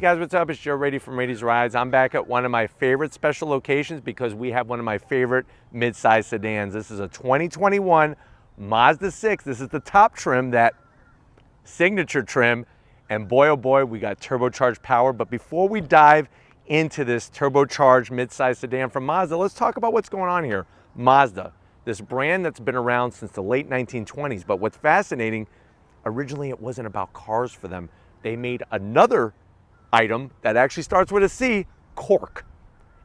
guys, what's up? It's Joe Rady from Rady's Rides. I'm back at one of my favorite special locations because we have one of my favorite mid-size sedans. This is a 2021 Mazda 6. This is the top trim, that signature trim. And boy, oh boy, we got turbocharged power. But before we dive into this turbocharged mid-size sedan from Mazda, let's talk about what's going on here. Mazda, this brand that's been around since the late 1920s. But what's fascinating, originally it wasn't about cars for them. They made another item that actually starts with a C, cork.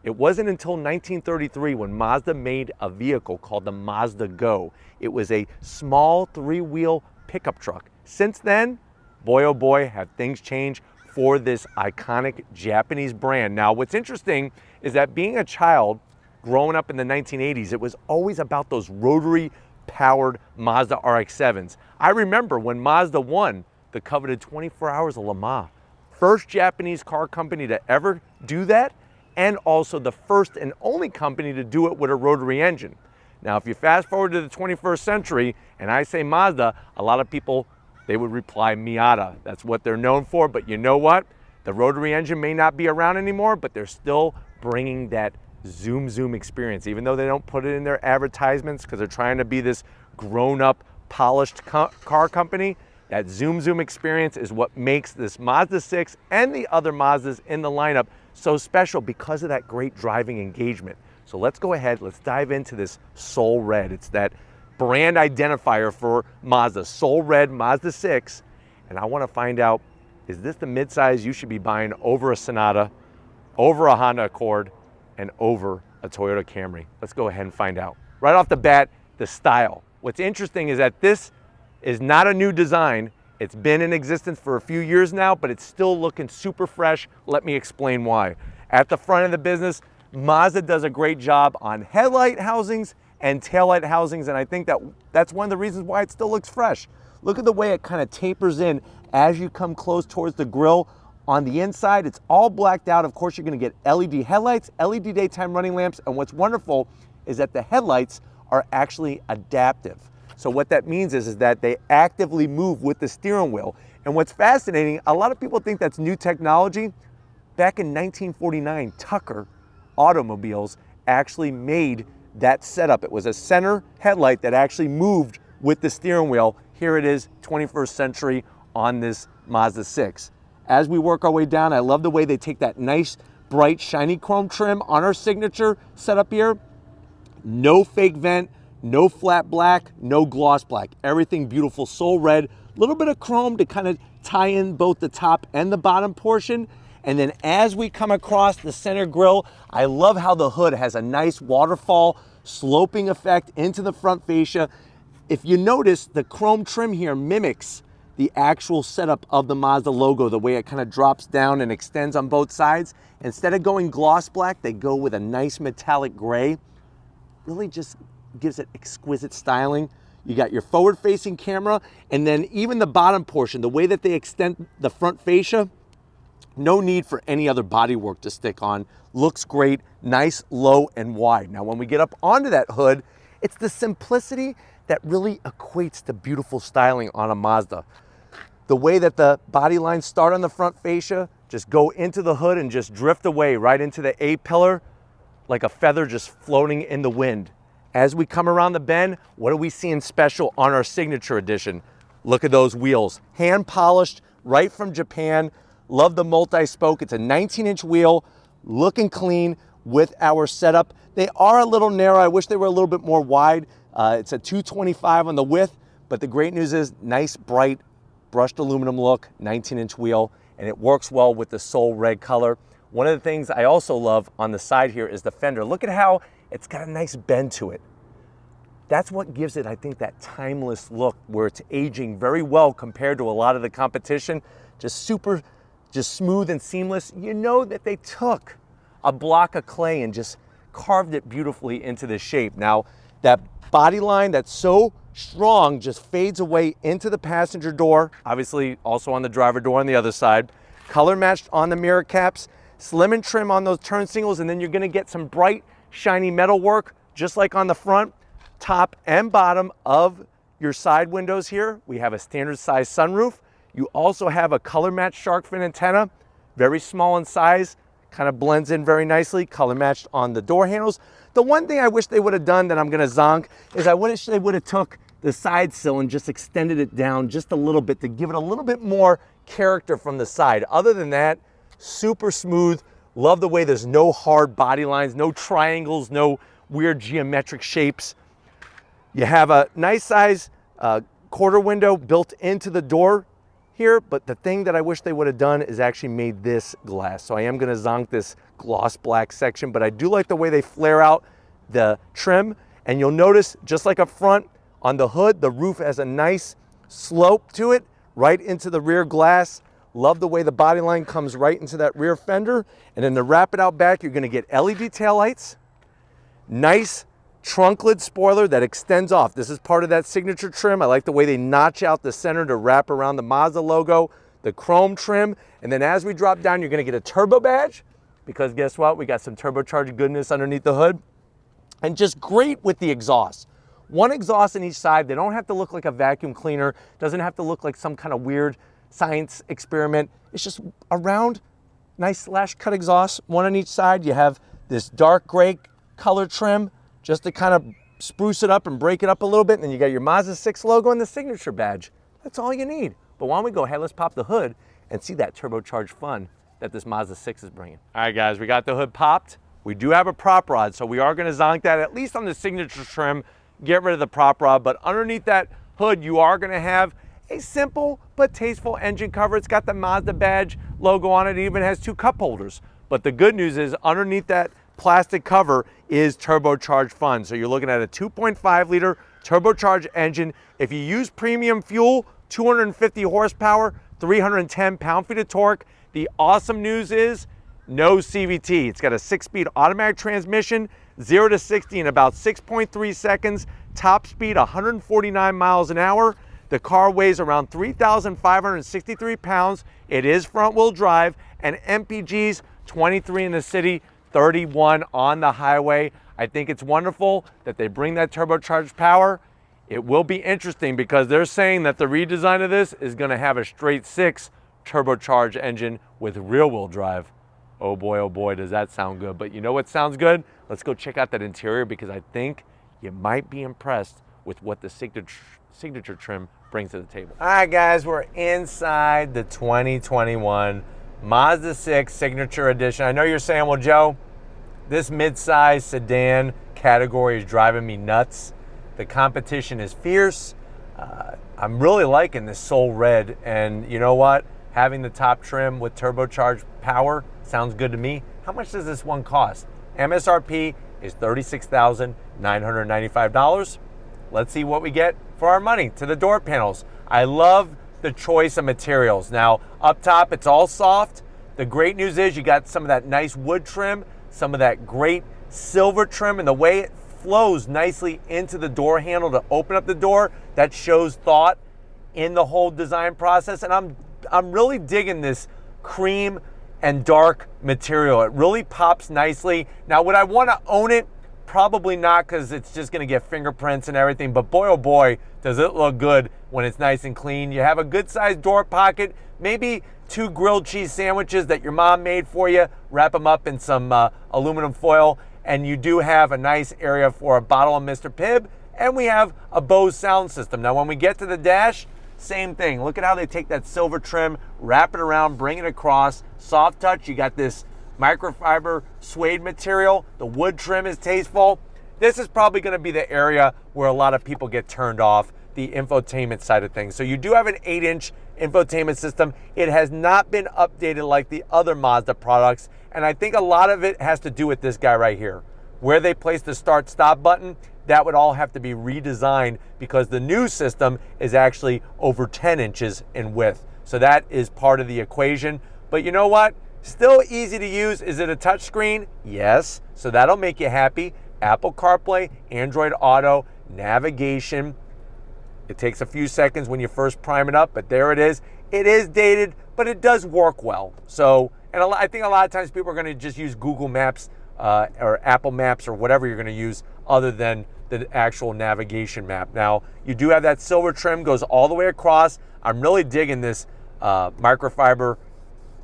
It wasn't until 1933 when Mazda made a vehicle called the Mazda Go. It was a small three-wheel pickup truck. Since then, boy oh boy, have things changed for this iconic Japanese brand. Now, what's interesting is that being a child growing up in the 1980s, it was always about those rotary powered Mazda RX-7s. I remember when Mazda won the coveted 24 Hours of Le Mans. First Japanese car company to ever do that, and also the first and only company to do it with a rotary engine. Now, if you fast forward to the 21st century and I say Mazda, a lot of people, they would reply Miata. That's what they're known for, but you know what? The rotary engine may not be around anymore, but they're still bringing that zoom experience, even though they don't put it in their advertisements because they're trying to be this grown-up, polished car company. That zoom experience is what makes this Mazda 6 and the other Mazdas in the lineup so special because of that great driving engagement. So let's go ahead, let's dive into this Soul Red. It's that brand identifier for Mazda, Soul Red Mazda 6. And I want to find out, is this the midsize you should be buying over a Sonata, over a Honda Accord, and over a Toyota Camry? Let's go ahead and find out. Right off the bat, the style. What's interesting is that this is not a new design. It's been in existence for a few years now, but it's still looking super fresh. Let me explain why. At the front of the business, Mazda does a great job on headlight housings and taillight housings, and I think that's one of the reasons why it still looks fresh. Look at the way it kind of tapers in as you come close towards the grille. On the inside, it's all blacked out. Of course, you're gonna get LED headlights, LED daytime running lamps, and what's wonderful is that the headlights are actually adaptive. So what that means is that they actively move with the steering wheel. And what's fascinating, a lot of people think that's new technology. Back in 1949, Tucker Automobiles actually made that setup. It was a center headlight that actually moved with the steering wheel. Here it is, 21st century on this Mazda 6. As we work our way down, I love the way they take that nice, bright, shiny chrome trim on our signature setup here. No fake vent, no flat black, no gloss black. Everything beautiful, Soul Red. A little bit of chrome to kind of tie in both the top and the bottom portion. And then as we come across the center grille, I love how the hood has a nice waterfall sloping effect into the front fascia. If you notice, the chrome trim here mimics the actual setup of the Mazda logo, the way it kind of drops down and extends on both sides. Instead of going gloss black, they go with a nice metallic gray. Really just gives it exquisite styling. You got your forward-facing camera, and then even the bottom portion, the way that they extend the front fascia, no need for any other bodywork to stick on. Looks great, nice, low, and wide. Now, when we get up onto that hood, it's the simplicity that really equates to beautiful styling on a Mazda. The way that the body lines start on the front fascia, just go into the hood and just drift away right into the A-pillar like a feather just floating in the wind. As we come around the bend, what are we seeing special on our signature edition? Look at those wheels, hand polished right from Japan. Love the multi-spoke. It's a 19-inch wheel, looking clean with our setup. They are a little narrow. I wish they were a little bit more wide. It's a 225 on the width, but the great news is nice, bright, brushed aluminum look, 19-inch wheel, and it works well with the Soul Red color. One of the things I also love on the side here is the fender. Look at how it's got a nice bend to it. That's what gives it, I think, that timeless look where it's aging very well compared to a lot of the competition. Just smooth and seamless. You know that they took a block of clay and just carved it beautifully into the shape. Now, that body line that's so strong just fades away into the passenger door. Obviously, also on the driver door on the other side. Color matched on the mirror caps. Slim and trim on those turn signals, and then you're gonna get some bright, shiny metal work, just like on the front, top, and bottom of your side windows here. We have a standard size sunroof. You also have a color matched shark fin antenna. very small in size, kind of blends in very nicely, color matched on the door handles. The one thing I wish they would have done that I'm gonna zonk is I wish they would have took the side sill and just extended it down just a little bit to give it a little bit more character from the side. Other than that, super smooth. Love the way there's no hard body lines, no triangles, no weird geometric shapes. You have a nice size quarter window built into the door here, but the thing that I wish they would have done is actually made this glass. So I am gonna zonk this gloss black section, but I do like the way they flare out the trim. And you'll notice, just like up front on the hood, the roof has a nice slope to it, right into the rear glass. Love the way the body line comes right into that rear fender. And then to wrap it out back, you're gonna get LED taillights, nice trunk lid spoiler that extends off. This is part of that signature trim. I like the way they notch out the center to wrap around the Mazda logo, the chrome trim. And then as we drop down, you're gonna get a turbo badge, because guess what? We got some turbocharged goodness underneath the hood. And just great with the exhaust. One exhaust in each side. They don't have to look like a vacuum cleaner. Doesn't have to look like some kind of weird science experiment. It's just a round, nice slash cut exhaust, one on each side. You have this dark gray color trim just to kind of spruce it up and break it up a little bit. And then you got your Mazda 6 logo and the signature badge. That's all you need. But why don't we go ahead, let's pop the hood and see that turbocharged fun that this Mazda 6 is bringing. All right, guys, we got the hood popped. We do have a prop rod, so we are gonna zonk that, at least on the signature trim, get rid of the prop rod. But underneath that hood, you are gonna have a simple but tasteful engine cover. It's got the Mazda badge logo on it. It even has 2 cup holders. But the good news is underneath that plastic cover is turbocharged fun. So you're looking at a 2.5 liter turbocharged engine. If you use premium fuel, 250 horsepower, 310 pound-feet of torque. The awesome news is no CVT. It's got a 6-speed automatic transmission, 0 to 60 in about 6.3 seconds, top speed 149 miles an hour. The car weighs around 3,563 pounds. It is front-wheel drive, and MPG's 23 in the city, 31 on the highway. I think it's wonderful that they bring that turbocharged power. It will be interesting because they're saying that the redesign of this is going to have a straight 6 turbocharged engine with rear-wheel drive. Oh boy, does that sound good. But you know what sounds good? Let's go check out that interior, because I think you might be impressed with what the signature trim brings to the table. All right, guys, we're inside the 2021 Mazda 6 Signature Edition. I know you're saying, well, Joe, this mid-size sedan category is driving me nuts. The competition is fierce. I'm really liking this Soul Red, and you know what? Having the top trim with turbocharged power sounds good to me. How much does this one cost? MSRP is $36,995. Let's see what we get for our money to the door panels. I love the choice of materials. Now, up top, it's all soft. The great news is you got some of that nice wood trim, some of that great silver trim, and the way it flows nicely into the door handle to open up the door, that shows thought in the whole design process. And I'm really digging this cream and dark material. It really pops nicely. Now, would I want to own it? Probably not, because it's just going to get fingerprints and everything. But boy, oh boy, does it look good when it's nice and clean. You have a good sized door pocket, maybe 2 grilled cheese sandwiches that your mom made for you. Wrap them up in some aluminum foil. And you do have a nice area for a bottle of Mr. Pibb. And we have a Bose sound system. Now, when we get to the dash, same thing. Look at how they take that silver trim, wrap it around, bring it across. Soft touch. You got this microfiber suede material. The wood trim is tasteful. This is probably going to be the area where a lot of people get turned off, the infotainment side of things. So you do have an 8-inch infotainment system. It has not been updated like the other Mazda products, and I think a lot of it has to do with this guy right here. Where they place the start-stop button, that would all have to be redesigned, because the new system is actually over 10 inches in width. So that is part of the equation. But you know what? Still easy to use. Is it a touchscreen? Yes. So that'll make you happy. Apple CarPlay, Android Auto, navigation. It takes a few seconds when you first prime it up, but there it is. It is dated, but it does work well. So, and I think a lot of times people are going to just use Google Maps or Apple Maps or whatever you're going to use other than the actual navigation map. Now, you do have that silver trim, goes all the way across. I'm really digging this microfiber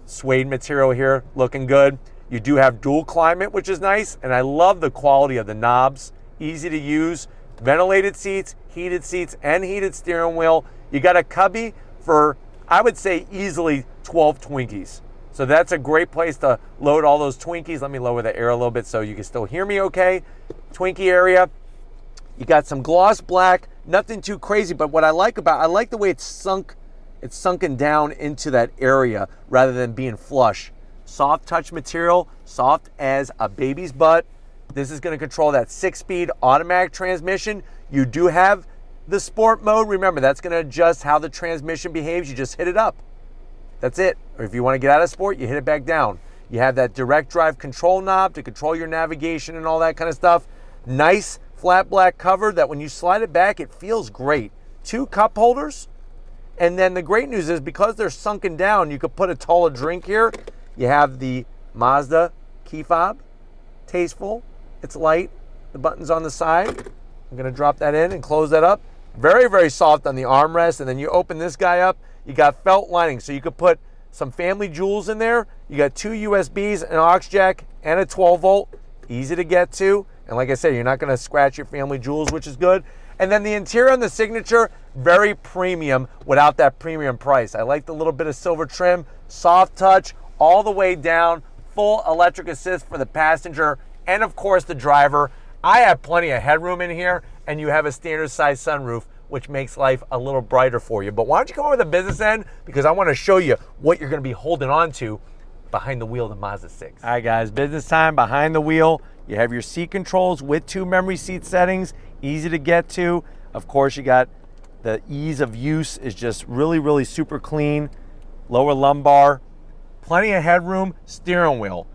Suede material here, looking good. You do have dual climate, which is nice, and I love the quality of the knobs. Easy to use. Ventilated seats, and heated steering wheel. You got a cubby for, I would say, easily 12 Twinkies. So that's a great place to load all those Twinkies. Let me lower the air a little bit so you can still hear me okay. Twinkie area. You got some gloss black, nothing too crazy, but what I like the way it's sunken down into that area rather than being flush. Soft touch material, soft as a baby's butt. This is going to control that 6-speed automatic transmission. You do have the sport mode. Remember, that's going to adjust how the transmission behaves. You just hit it up. That's it. Or if you want to get out of sport, you hit it back down. You have that direct drive control knob to control your navigation and all that kind of stuff. Nice flat black cover that when you slide it back, it feels great. 2 cup holders. And then the great news is because they're sunken down, you could put a taller drink here. You have the Mazda Key Fob. Tasteful. It's light. The button's on the side. I'm going to drop that in and close that up. Very, very soft on the armrest. And then you open this guy up. You got felt lining. So you could put some family jewels in there. You got 2 USBs, an aux jack, and a 12 volt. Easy to get to. And like I said, you're not going to scratch your family jewels, which is good. And then the interior on the Signature, very premium without that premium price. I like the little bit of silver trim, soft touch, all the way down, full electric assist for the passenger and of course the driver. I have plenty of headroom in here, and you have a standard size sunroof, which makes life a little brighter for you. But why don't you come over to the business end, because I want to show you what you're going to be holding on to behind the wheel of the Mazda 6. All right guys, business time. Behind the wheel, you have your seat controls with 2 memory seat settings, easy to get to. Of course, you got the ease of use is just really, really super clean. Lower lumbar, plenty of headroom. Steering wheel,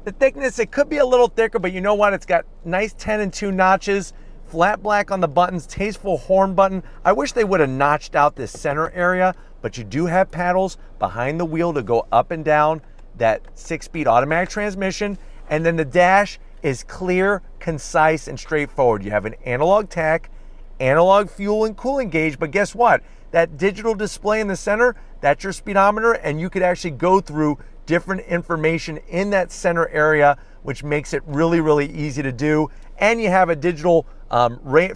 the thickness, it could be a little thicker, but you know what? It's got nice 10 and 2 notches, flat black on the buttons, tasteful horn button. I wish they would have notched out this center area, but you do have paddles behind the wheel to go up and down that 6-speed automatic transmission. And then the dash is clear, concise, and straightforward. You have an analog tach, analog fuel and cooling gauge, but guess what? That digital display in the center, that's your speedometer, and you could actually go through different information in that center area, which makes it really, really easy to do. And you have a digital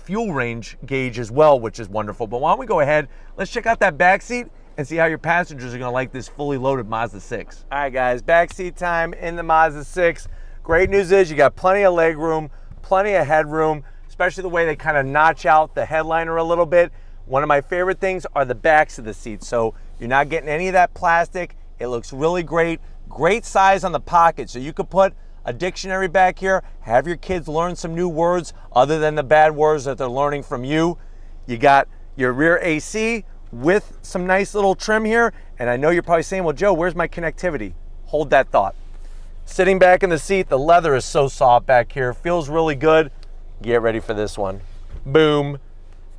fuel range gauge as well, which is wonderful. But why don't we go ahead, let's check out that back seat and see how your passengers are gonna like this fully loaded Mazda 6. All right guys, back seat time in the Mazda 6. Great news is you got plenty of leg room, plenty of headroom, especially the way they kind of notch out the headliner a little bit. One of my favorite things are the backs of the seats. So you're not getting any of that plastic. It looks really great. Great size on the pocket. So you could put a dictionary back here, have your kids learn some new words other than the bad words that they're learning from you. You got your rear AC with some nice little trim here. And I know you're probably saying, well, Joe, where's my connectivity? Hold that thought. Sitting back in the seat, the leather is so soft back here. Feels really good. Get ready for this one. Boom.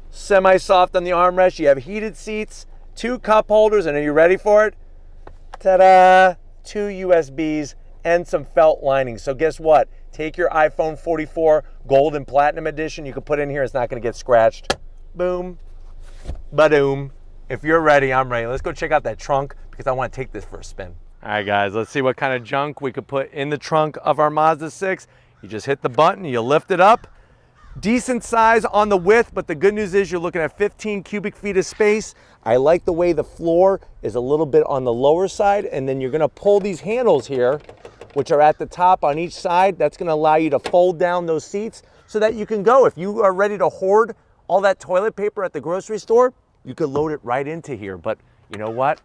Semi-soft on the armrest. You have heated seats, 2 cup holders, and are you ready for it? Ta-da! 2 USBs and some felt lining. So guess what? Take your iPhone 44 Gold and Platinum Edition. You can put in here. It's not going to get scratched. Boom. Ba-doom. If you're ready, I'm ready. Let's go check out that trunk because I want to take this for a spin. All right, guys. Let's see what kind of junk we could put in the trunk of our Mazda 6. You just hit the button. You lift it up. Decent size on the width, but the good news is you're looking at 15 cubic feet of space. I like the way the floor is a little bit on the lower side, and then you're gonna pull these handles here, which are at the top on each side. That's gonna allow you to fold down those seats so that you can go. If you are ready to hoard all that toilet paper at the grocery store, you could load it right into here. But you know what?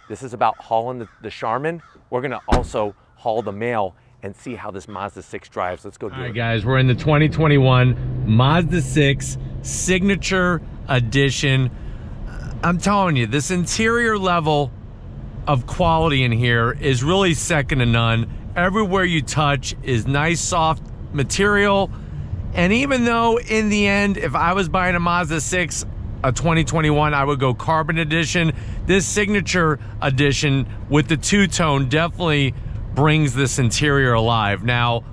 This is about hauling the Charmin. We're gonna also haul the mail and see how this Mazda 6 drives. Let's go do it. All right, guys, we're in the 2021 Mazda 6 Signature Edition. I'm telling you, this interior level of quality in here is really second to none. Everywhere you touch is nice, soft material. And even though in the end, if I was buying a Mazda 6, a 2021, I would go Carbon Edition. This Signature Edition with the two-tone definitely brings this interior alive. Now,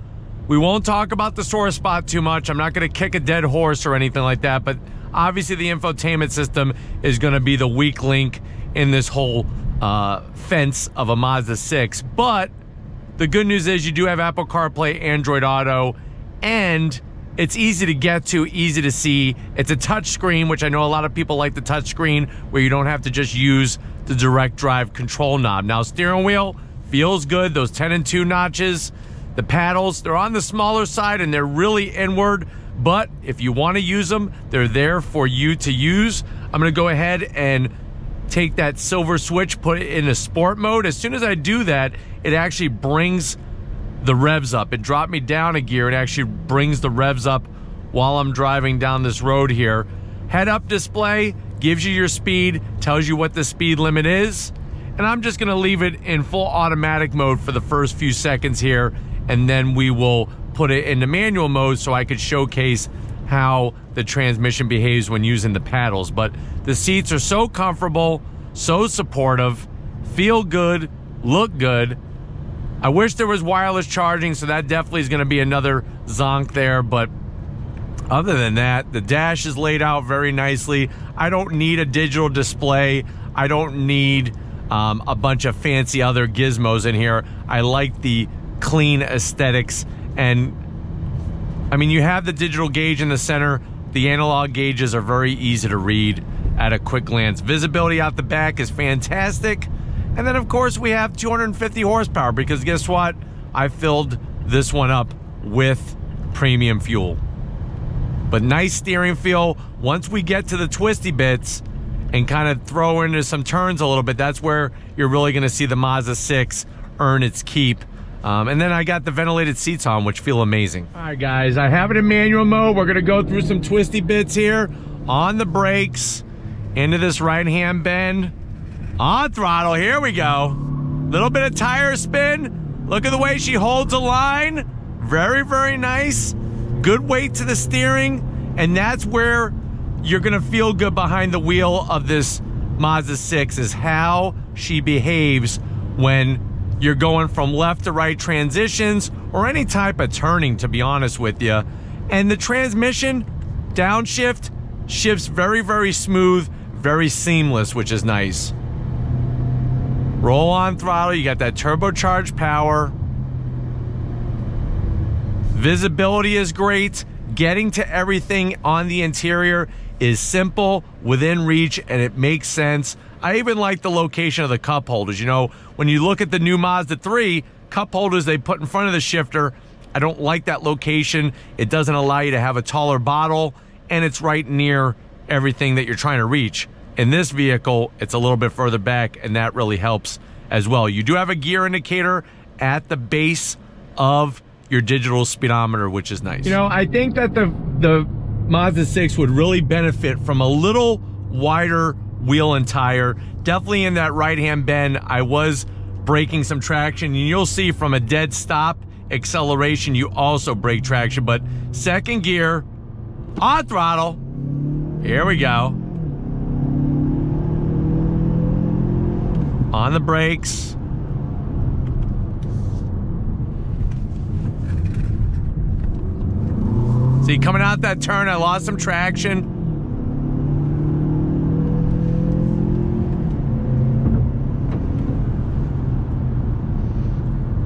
we won't talk about the sore spot too much. I'm not going to kick a dead horse or anything like that, but obviously the infotainment system is going to be the weak link in this whole fence of a Mazda 6, but the good news is you do have Apple CarPlay, Android Auto, and it's easy to get to, easy to see. It's a touch screen, which I know a lot of people like the touch screen, where you don't have to just use the direct drive control knob. Now, steering wheel feels good. Those 10 and 2 notches, the paddles, they're on the smaller side and they're really inward, but if you want to use them, they're there for you to use. I'm going to go ahead and take that silver switch, put it in a sport mode. As soon as I do that, it actually brings the revs up. It dropped me down a gear. It actually brings the revs up while I'm driving down this road here. Head-up display gives you your speed, tells you what the speed limit is, and I'm just gonna leave it in full automatic mode for the first few seconds here, and then we will put it into manual mode so I could showcase how the transmission behaves when using the paddles. But the seats are so comfortable, so supportive, feel good, look good. I wish there was wireless charging, so that definitely is going to be another zonk there, but other than that, the dash is laid out very nicely. I don't need a digital display. I don't need a bunch of fancy other gizmos in here. I like the clean aesthetics, and I mean, you have the digital gauge in the center. The analog gauges are very easy to read at a quick glance. Visibility out the back is fantastic. And then, of course, we have 250 horsepower because guess what? I filled this one up with premium fuel. But nice steering feel. Once we get to the twisty bits and kind of throw into some turns a little bit, that's where you're really going to see the Mazda 6 earn its keep. And then I got the ventilated seats on, which feel amazing. All right, guys, I have it in manual mode. We're going to go through some twisty bits here. On the brakes, into this right-hand bend. On throttle, here we go. Little bit of tire spin. Look at the way she holds a line. Very, very nice. Good weight to the steering. And that's where you're going to feel good behind the wheel of this Mazda 6, is how she behaves when you're going from left to right transitions or any type of turning, to be honest with you. And the transmission, downshift, shifts very, very smooth, very seamless, which is nice. Roll on throttle, you got that turbocharged power. Visibility is great. Getting to everything on the interior is simple, within reach, and it makes sense. I even like the location of the cup holders. You know, when you look at the new Mazda 3, cup holders they put in front of the shifter, I don't like that location. It doesn't allow you to have a taller bottle, and it's right near everything that you're trying to reach. In this vehicle, it's a little bit further back, and that really helps as well. You do have a gear indicator at the base of your digital speedometer, which is nice. You know, I think that the Mazda 6 would really benefit from a little wider wheel and tire. Definitely in that right-hand bend, I was breaking some traction, and you'll see from a dead stop acceleration, you also break traction. But second gear, on throttle, here we go. On the brakes. See, coming out that turn, I lost some traction.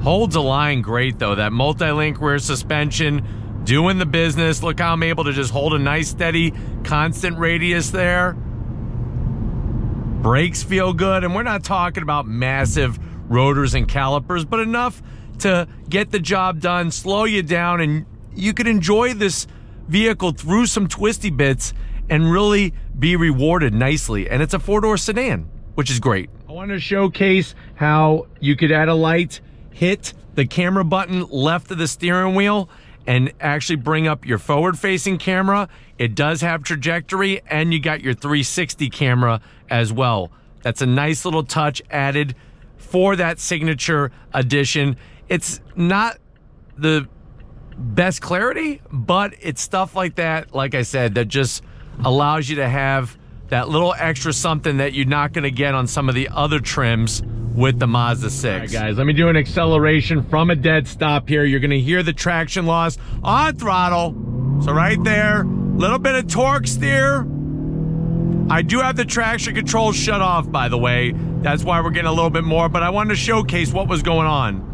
Holds a line great, though. That multi-link rear suspension, doing the business. Look how I'm able to just hold a nice, steady, constant radius there. Brakes feel good, and we're not talking about massive rotors and calipers, but enough to get the job done, slow you down, and you could enjoy this vehicle through some twisty bits and really be rewarded nicely. And it's a four-door sedan, which is great. I wanted to showcase how you could add a light, hit the camera button left of the steering wheel, and actually bring up your forward-facing camera. It does have trajectory, and you got your 360 camera as well. That's a nice little touch added for that signature edition. It's not the best clarity, but it's stuff like that, like I said, that just allows you to have that little extra something that you're not going to get on some of the other trims with the Mazda 6. All right, guys, let me do an acceleration from a dead stop here. You're going to hear the traction loss on throttle. So right there, little bit of torque steer. I do have the traction control shut off, by the way. That's why we're getting a little bit more, but I wanted to showcase what was going on.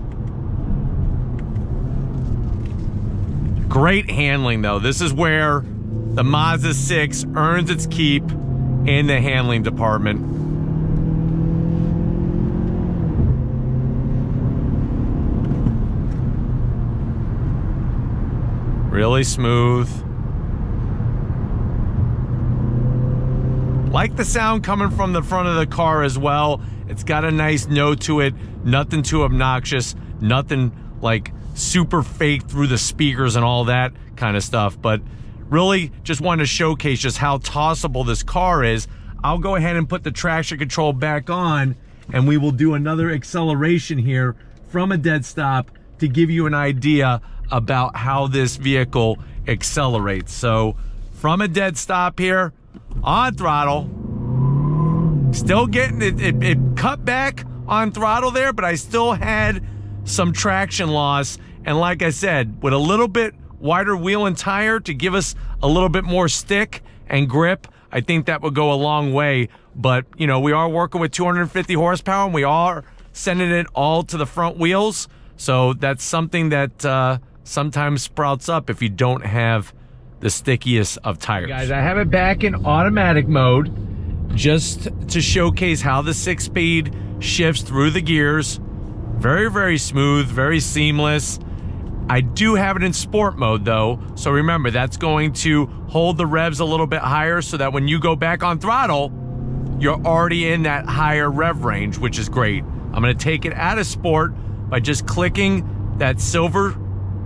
Great handling, though. This is where the Mazda 6 earns its keep in the handling department. Really smooth. Like the sound coming from the front of the car as well. It's got a nice note to it. Nothing too obnoxious. Nothing like super fake through the speakers and all that kind of stuff. But really just wanted to showcase just how tossable this car is. I'll go ahead and put the traction control back on, and we will do another acceleration here from a dead stop to give you an idea about how this vehicle accelerates. So from a dead stop here, on throttle, still getting it cut back on throttle there, but I still had some traction loss. And like I said, with a little bit wider wheel and tire to give us a little bit more stick and grip, I think that would go a long way. But you know, we are working with 250 horsepower and we are sending it all to the front wheels. So that's something that sometimes sprouts up if you don't have the stickiest of tires. Guys, I have it back in automatic mode just to showcase how the 6-speed shifts through the gears. Very, very smooth, very seamless. I do have it in sport mode though, so remember that's going to hold the revs a little bit higher so that when you go back on throttle, you're already in that higher rev range, which is great. I'm gonna take it out of sport by just clicking that silver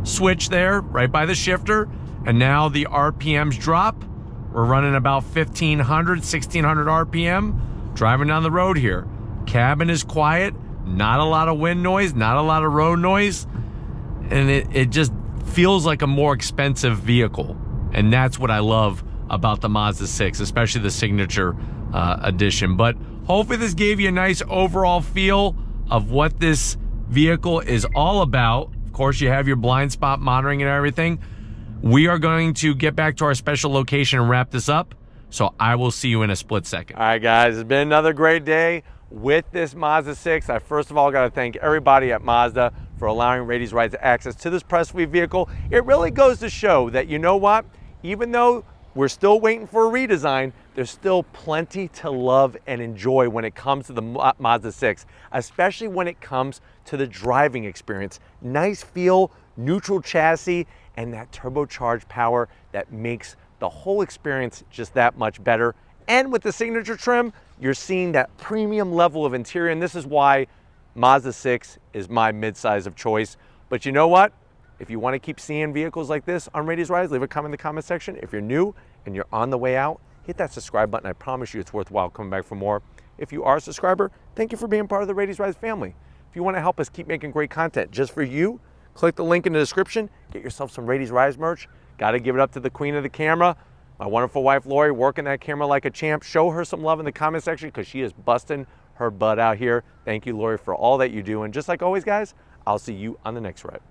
switch there right by the shifter, and now the RPMs drop. We're running about 1500, 1600 RPM, driving down the road here. Cabin is quiet, not a lot of wind noise, not a lot of road noise, and it just feels like a more expensive vehicle. And that's what I love about the Mazda 6, especially the Signature edition. But hopefully this gave you a nice overall feel of what this vehicle is all about. Of course, you have your blind spot monitoring and everything. We are going to get back to our special location and wrap this up. So I will see you in a split second. All right, guys, it's been another great day with this Mazda 6. I first of all got to thank everybody at Mazda for allowing Ladies Rides access to this press suite vehicle. It really goes to show that, you know what, even though we're still waiting for a redesign, there's still plenty to love and enjoy when it comes to the Mazda 6, especially when it comes to the driving experience. Nice feel, neutral chassis, and that turbocharged power that makes the whole experience just that much better. And with the Signature trim, you're seeing that premium level of interior, and this is why Mazda 6 is my midsize of choice. But you know what? If you want to keep seeing vehicles like this on Ladies Rides, leave a comment in the comment section. If you're new and you're on the way out, hit that subscribe button. I promise you it's worthwhile coming back for more. If you are a subscriber, thank you for being part of the Ladies Rides family. If you want to help us keep making great content just for you, click the link in the description, get yourself some Ladies Rides merch. Got to give it up to the queen of the camera, my wonderful wife, Lori, working that camera like a champ. Show her some love in the comment section because she is busting her butt out here. Thank you, Lori, for all that you do. And just like always, guys, I'll see you on the next ride.